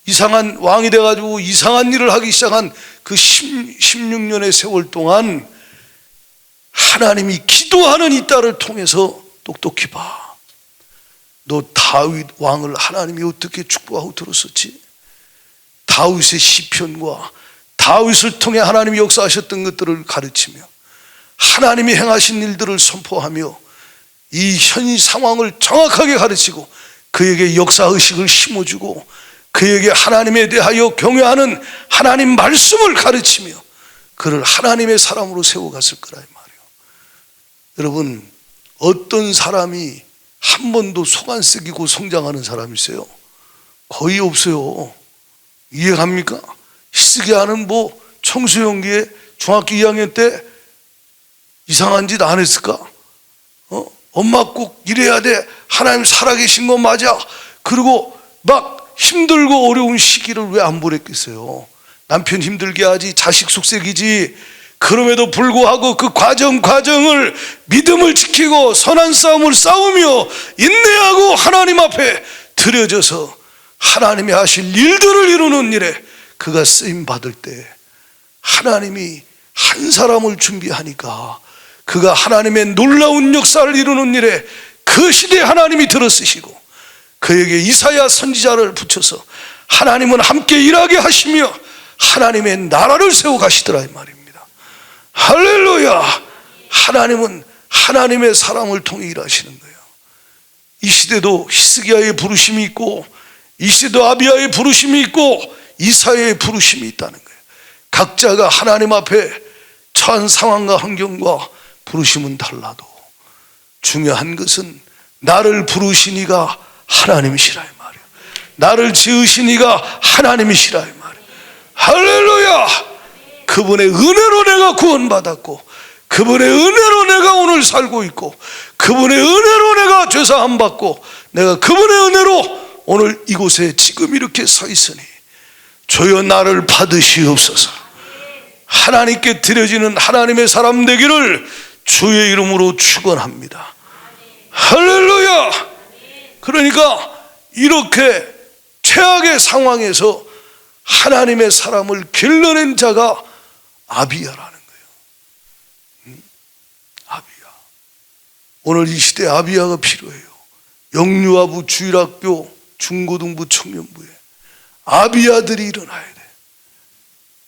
이상한 왕이 돼가지고 이상한 일을 하기 시작한 그 16년의 세월 동안 하나님이 기도하는 이 딸을 통해서 똑똑히 봐. 너 다윗 왕을 하나님이 어떻게 축복하고 들었었지? 다윗의 시편과 다윗을 통해 하나님이 역사하셨던 것들을 가르치며 하나님이 행하신 일들을 선포하며 이 현 상황을 정확하게 가르치고 그에게 역사의식을 심어주고 그에게 하나님에 대하여 경외하는 하나님 말씀을 가르치며 그를 하나님의 사람으로 세워갔을 거라 이 말이에요. 여러분, 어떤 사람이 한 번도 속 안 썩이고 성장하는 사람이 있어요? 거의 없어요. 이해갑니까? 히스기야는 뭐 청소년기에 중학교 2학년 때 이상한 짓 안 했을까? 엄마 꼭 이래야 돼, 하나님 살아계신 거 맞아, 그리고 막 힘들고 어려운 시기를 왜 안 보냈겠어요? 남편 힘들게 하지, 자식 속색이지. 그럼에도 불구하고 그 과정을 믿음을 지키고 선한 싸움을 싸우며 인내하고 하나님 앞에 드려져서 하나님이 하실 일들을 이루는 일에 그가 쓰임 받을 때 하나님이 한 사람을 준비하니까 그가 하나님의 놀라운 역사를 이루는 일에 그 시대에 하나님이 들어쓰시고 그에게 이사야 선지자를 붙여서 하나님은 함께 일하게 하시며 하나님의 나라를 세워 가시더라 이 말입니다. 할렐루야! 하나님은 하나님의 사람을 통해 일하시는 거예요. 이 시대도 히스기야의 부르심이 있고 이 시대도 아비야의 부르심이 있고 이사야의 부르심이 있다는 거예요. 각자가 하나님 앞에 처한 상황과 환경과 부르심은 달라도 중요한 것은 나를 부르신 이가 하나님이시라 이 말이에요. 나를 지으신 이가 하나님이시라 이 말이에요. 할렐루야! 그분의 은혜로 내가 구원받았고 그분의 은혜로 내가 오늘 살고 있고 그분의 은혜로 내가 죄사함 받고 내가 그분의 은혜로 오늘 이곳에 지금 이렇게 서 있으니 주여 나를 받으시옵소서. 하나님께 드려지는 하나님의 사람 되기를 주의 이름으로 축원합니다. 할렐루야! 그러니까 이렇게 최악의 상황에서 하나님의 사람을 길러낸 자가 아비야라는 거예요. 아비야. 오늘 이 시대에 아비야가 필요해요. 영유아부, 주일학교, 중고등부, 청년부에 아비야들이 일어나야 돼.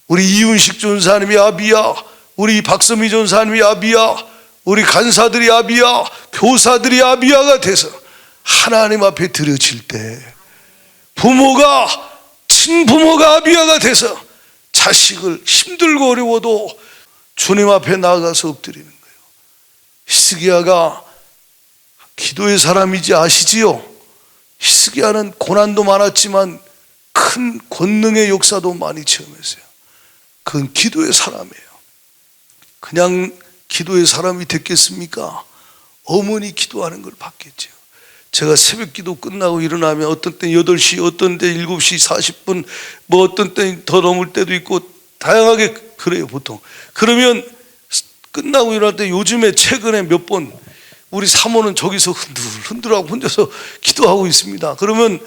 우리 이윤식 전사님이 아비야, 우리 박선미 전사님이 아비야, 우리 간사들이 아비야, 교사들이 아비야가 돼서 하나님 앞에 드려질 때 부모가, 친부모가 아비야가 돼서 자식을 힘들고 어려워도 주님 앞에 나아가서 엎드리는 거예요. 히스기야가 기도의 사람이지 아시지요? 히스기야는 고난도 많았지만 큰 권능의 역사도 많이 체험했어요. 그건 기도의 사람이에요. 그냥 기도의 사람이 됐겠습니까? 어머니 기도하는 걸 봤겠죠. 제가 새벽 기도 끝나고 일어나면 어떤 때 8시, 어떤 때 7시 40분, 뭐 어떤 때 더 넘을 때도 있고 다양하게 그래요 보통. 그러면 끝나고 일어날 때 요즘에 최근에 몇 번 우리 사모는 저기서 흔들흔들하고 혼자서 기도하고 있습니다. 그러면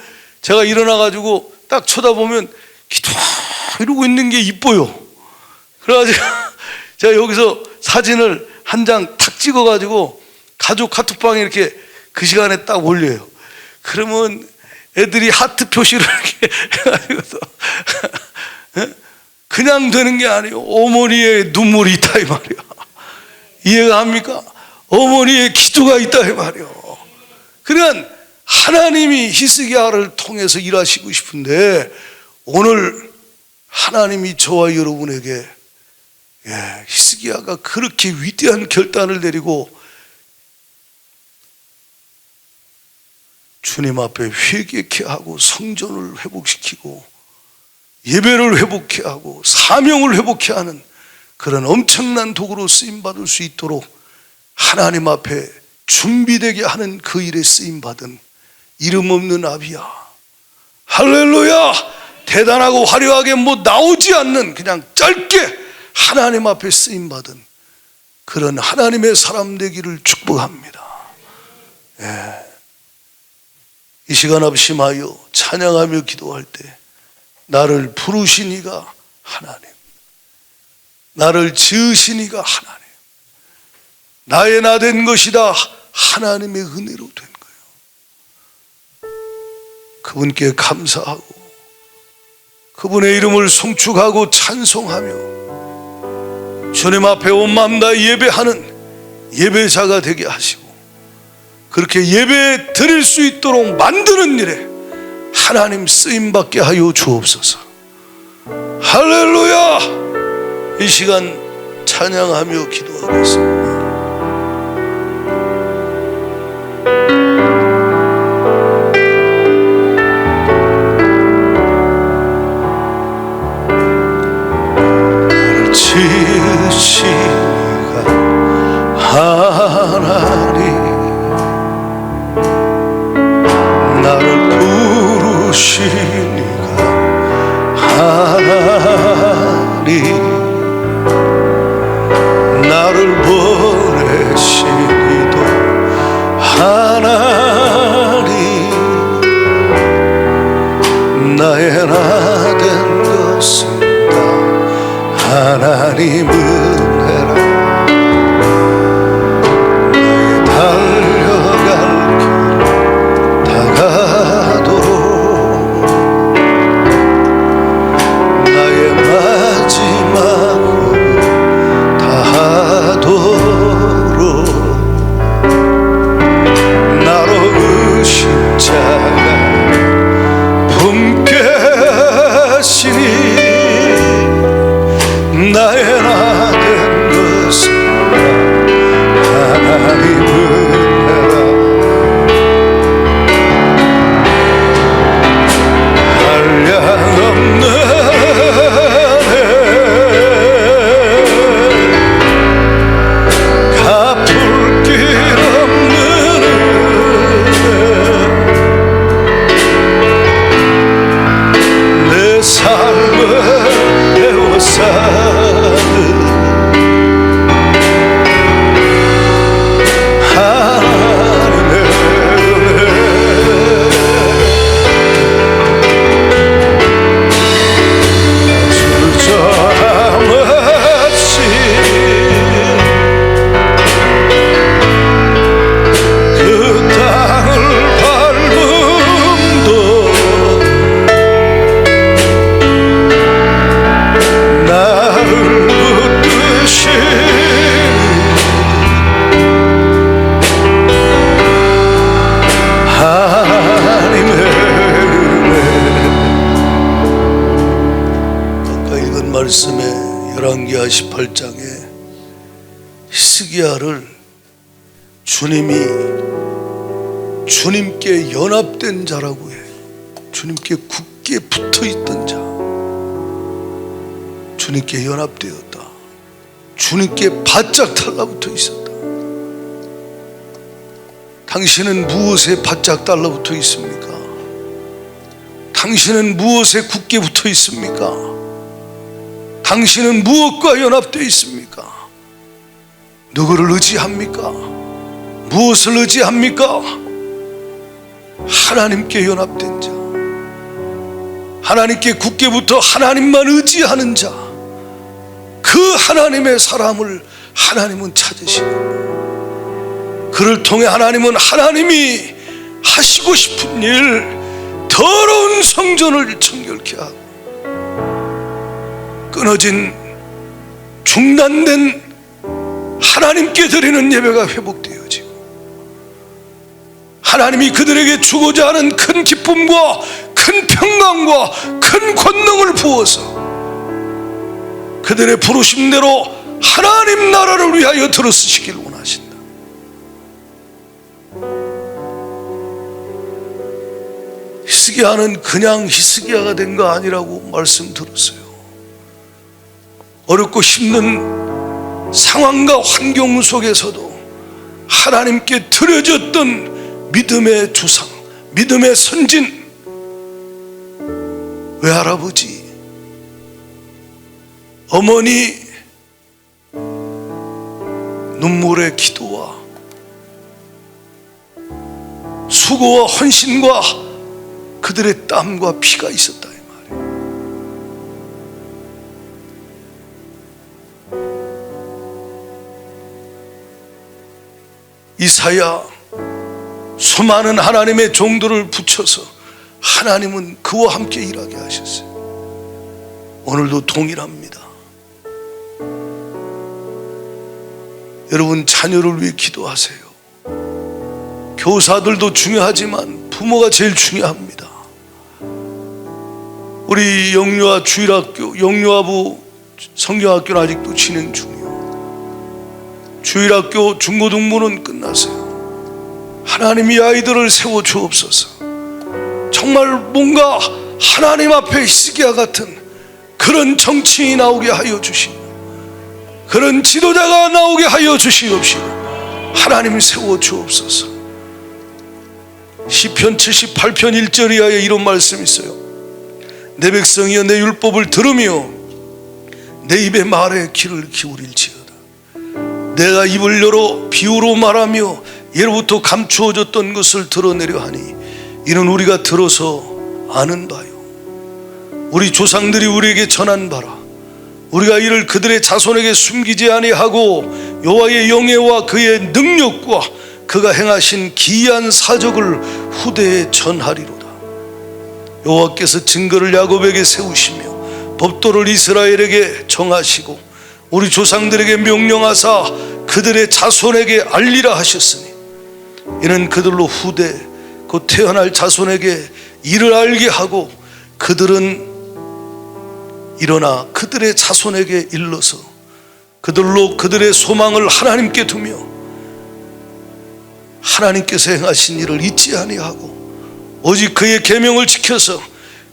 제가 일어나가지고 딱 쳐다보면 기도 이러고 있는 게 이뻐요. 그래가지고 제가 여기서 사진을 한 장 탁 찍어가지고 가족 카톡방에 이렇게 그 시간에 딱 올려요. 그러면 애들이 하트 표시를 이렇게 해가지고 그냥 되는 게 아니에요. 어머니의 눈물이 있다 이 말이야. 이해가 합니까? 어머니의 기도가 있다 이 말이에요. 그러니까 하나님이 히스기야를 통해서 일하시고 싶은데 오늘 하나님이 저와 여러분에게 히스기야가 그렇게 위대한 결단을 내리고 주님 앞에 회개케 하고 성전을 회복시키고 예배를 회복케 하고 사명을 회복케 하는 그런 엄청난 도구로 쓰임받을 수 있도록 하나님 앞에 준비되게 하는 그 일에 쓰임받은 이름 없는 아비야. 할렐루야. 대단하고 화려하게 뭐 나오지 않는 그냥 짧게 하나님 앞에 쓰임받은 그런 하나님의 사람 되기를 축복합니다. 이 시간 합심하여 찬양하며 기도할 때 나를 부르신 이가 하나님, 나를 지으신 이가 하나님, 나의 나 된 것이다 하나님의 은혜로 된 거예요. 그분께 감사하고 그분의 이름을 송축하고 찬송하며 주님 앞에 온 마음 다 예배하는 예배자가 되게 하시고 그렇게 예배 드릴 수 있도록 만드는 일에 하나님 쓰임받게 하여 주옵소서. 할렐루야. 이 시간 찬양하며 기도하겠습니다. 지으시니가 하나님, 나를 부르시니가 하나님, 나를 보내시니도 하나님, 나의 나 된 것은 하나님 은혜라. 나의 달려갈 길 다가도록 나의 마지막을 다하도록 나로 의심자가 품게 하시니 나의 나 된 것은 하나님 은혜라. 한량 없는 갚을 길 없는 내 삶을 배워사 말씀에 열왕기하 18장에 히스기야를 주님이 주님께 연합된 자라고 해요. 주님께 굳게 붙어있던 자, 주님께 연합되었다, 주님께 바짝 달라붙어 있었다. 당신은 무엇에 바짝 달라붙어 있습니까? 당신은 무엇에 굳게 붙어 있습니까? 당신은 무엇과 연합되어 있습니까? 누구를 의지합니까? 무엇을 의지합니까? 하나님께 연합된 자, 하나님께 굳게 붙어 하나님만 의지하는 자, 그 하나님의 사람을 하나님은 찾으시고, 그를 통해 하나님은 하나님이 하시고 싶은 일, 더러운 성전을 정결케 하고 끊어진 중단된 하나님께 드리는 예배가 회복되어지고, 하나님이 그들에게 주고자 하는 큰 기쁨과 큰 평강과 큰 권능을 부어서 그들의 부르심대로 하나님 나라를 위하여 들어쓰시길 원하신다. 히스기야는 그냥 히스기야가 된 거 아니라고 말씀 들었어요. 어렵고 힘든 상황과 환경 속에서도 하나님께 드려졌던 믿음의 주상, 믿음의 선진, 외할아버지, 어머니 눈물의 기도와 수고와 헌신과 그들의 땀과 피가 있었다 이 말이에요. 이사야 수많은 하나님의 종들을 붙여서 하나님은 그와 함께 일하게 하셨어요. 오늘도 동일합니다. 여러분, 자녀를 위해 기도하세요. 교사들도 중요하지만 부모가 제일 중요합니다. 우리 영유아 주일학교, 영유아부 성경학교는 아직도 진행 중이요. 주일학교 중고등부는 끝났어요. 하나님이 아이들을 세워 주옵소서. 정말 뭔가 하나님 앞에 히스기야 같은 그런 정치인이 나오게 하여 주시고, 그런 지도자가 나오게 하여 주시옵시고, 하나님이 세워 주옵소서. 시편 78편 1절 이하에 이런 말씀이 있어요. 내 백성이여 내 율법을 들으며 내 입의 말에 귀를 기울일지어다. 내가 입을 열어 비유로 말하며 예로부터 감추어졌던 것을 드러내려 하니 이는 우리가 들어서 아는 바요, 우리 조상들이 우리에게 전한 바라. 우리가 이를 그들의 자손에게 숨기지 아니하고 여호와의 영예와 그의 능력과 그가 행하신 기이한 사적을 후대에 전하리로다. 여호와께서 증거를 야곱에게 세우시며 법도를 이스라엘에게 정하시고 우리 조상들에게 명령하사 그들의 자손에게 알리라 하셨으니 이는 그들로 후대 곧 태어날 자손에게 이를 알게 하고 그들은 일어나 그들의 자손에게 일러서 그들로 그들의 소망을 하나님께 두며 하나님께서 행하신 일을 잊지 아니하고 오직 그의 계명을 지켜서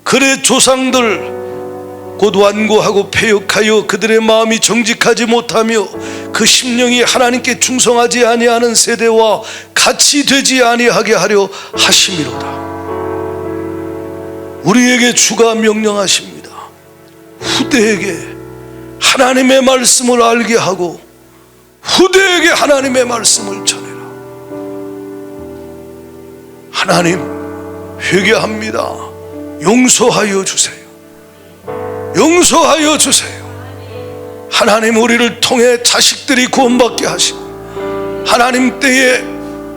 그의 조상들 곧 완고하고 패역하여 그들의 마음이 정직하지 못하며 그 심령이 하나님께 충성하지 아니하는 세대와 같이 되지 아니하게 하려 하심이로다. 우리에게 주가 명령하십니다. 후대에게 하나님의 말씀을 알게 하고 후대에게 하나님의 말씀을 전해라. 하나님, 회개합니다. 용서하여 주세요. 용서하여 주세요. 하나님, 우리를 통해 자식들이 구원받게 하시고 하나님 때에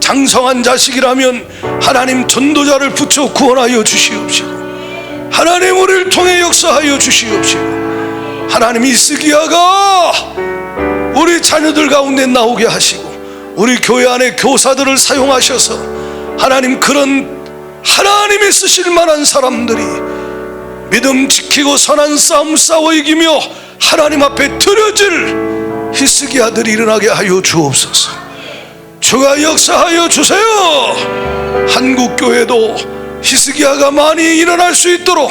장성한 자식이라면 하나님 전도자를 붙여 구원하여 주시옵시고 하나님, 우리를 통해 역사하여 주시옵시고 하나님, 히스기야가 우리 자녀들 가운데 나오게 하시고 우리 교회 안에 교사들을 사용하셔서 하나님, 그런 하나님이 쓰실 만한 사람들이 믿음 지키고 선한 싸움 싸워 이기며 하나님 앞에 드려질 히스기야들이 일어나게 하여 주옵소서. 주가 역사하여 주세요. 한국교회도 히스기야가 많이 일어날 수 있도록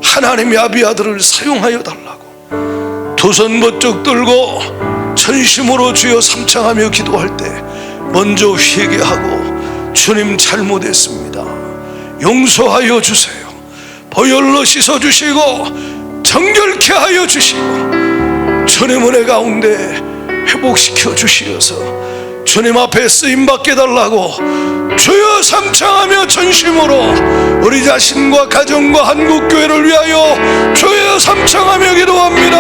하나님의 아비아들을 사용하여 달라고 두 손 번쩍 들고 전심으로 주여 삼창하며 기도할 때 먼저 회개하고 주님 잘못했습니다. 용서하여 주세요. 보혈로 씻어주시고 정결케 하여 주시고 주님 은혜 가운데 회복시켜 주시어서 주님 앞에 쓰임받게 달라고 주여 삼창하며 전심으로 우리 자신과 가정과 한국교회를 위하여 주여 삼창하며 기도합니다.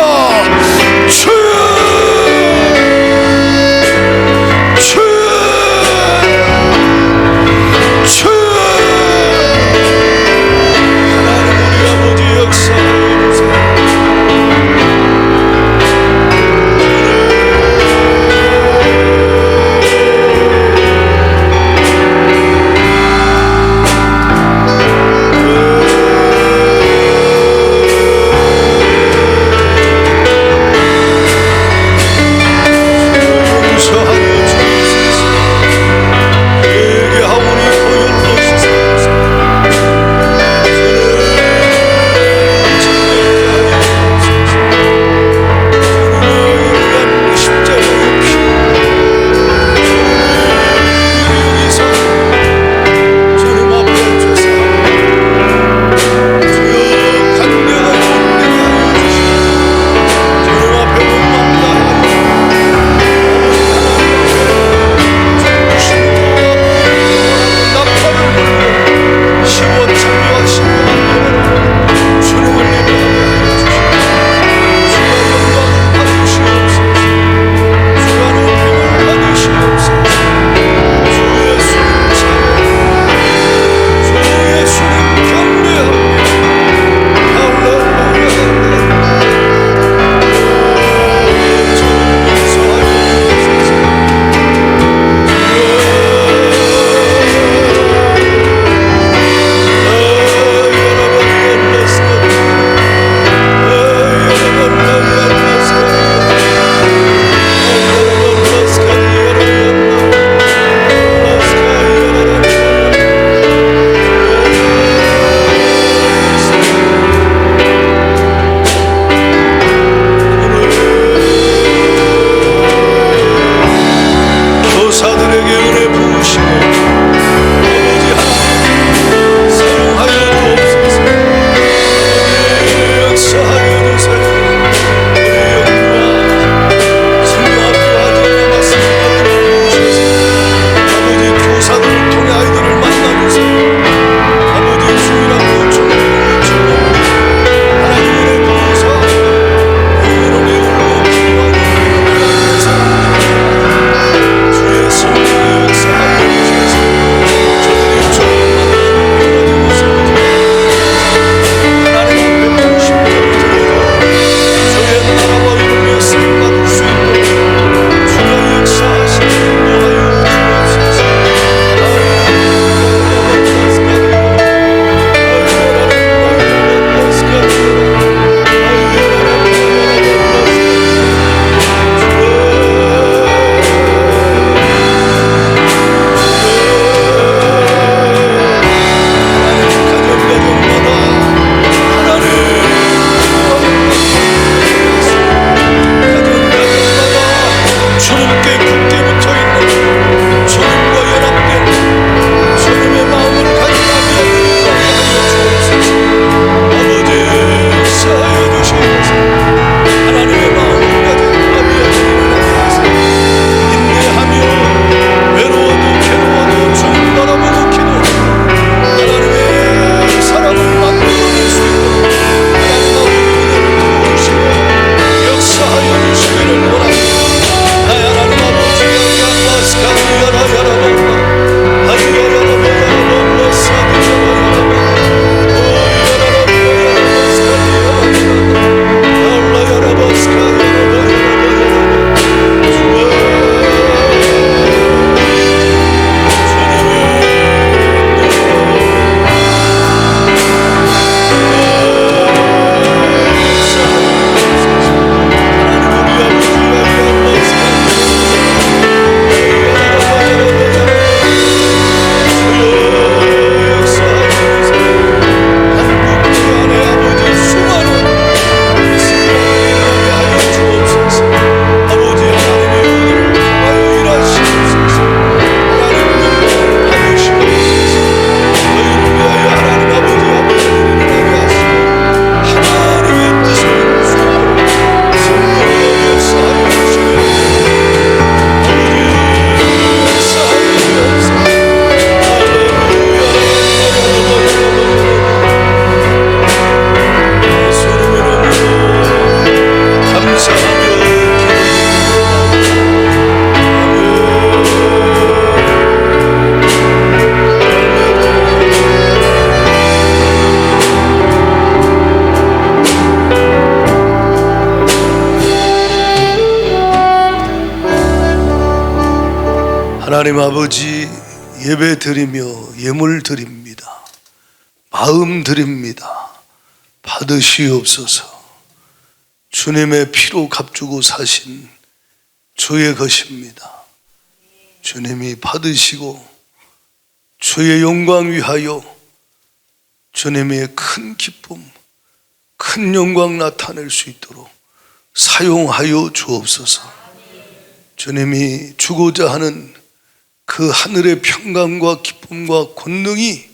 주여, 주여, 주여. 하나님 우리 아버지 역사해 주세요. 하나님 아버지, 예배 드리며 예물 드립니다. 마음 드립니다. 받으시옵소서. 주님의 피로 값주고 사신 주의 것입니다. 주님이 받으시고 주의 영광 위하여 주님의 큰 기쁨, 큰 영광 나타낼 수 있도록 사용하여 주옵소서. 주님이 주고자 하는 그 하늘의 평강과 기쁨과 권능이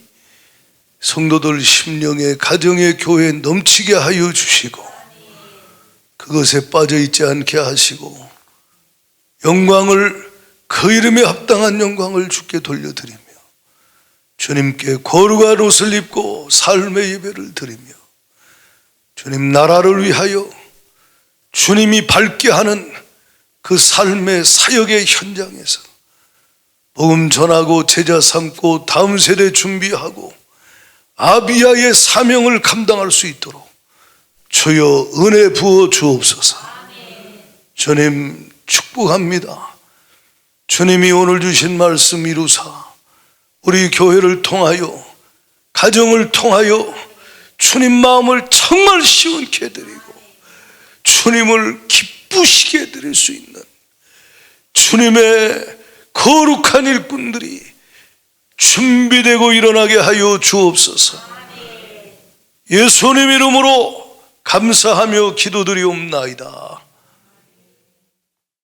성도들 심령에, 가정에, 교회에 넘치게 하여 주시고 그것에 빠져 있지 않게 하시고 영광을, 그 이름에 합당한 영광을 주께 돌려드리며 주님께 거룩한 옷을 입고 삶의 예배를 드리며 주님 나라를 위하여 주님이 밝게 하는 그 삶의 사역의 현장에서 복음 전하고 제자 삼고 다음 세대 준비하고 아비야의 사명을 감당할 수 있도록 주여 은혜 부어 주옵소서. 주님 축복합니다. 주님이 오늘 주신 말씀 이루사 우리 교회를 통하여, 가정을 통하여 주님 마음을 정말 시원케 해드리고 주님을 기쁘시게 해드릴 수 있는 주님의 거룩한 일꾼들이 준비되고 일어나게 하여 주옵소서. 예수님 이름으로 감사하며 기도드리옵나이다.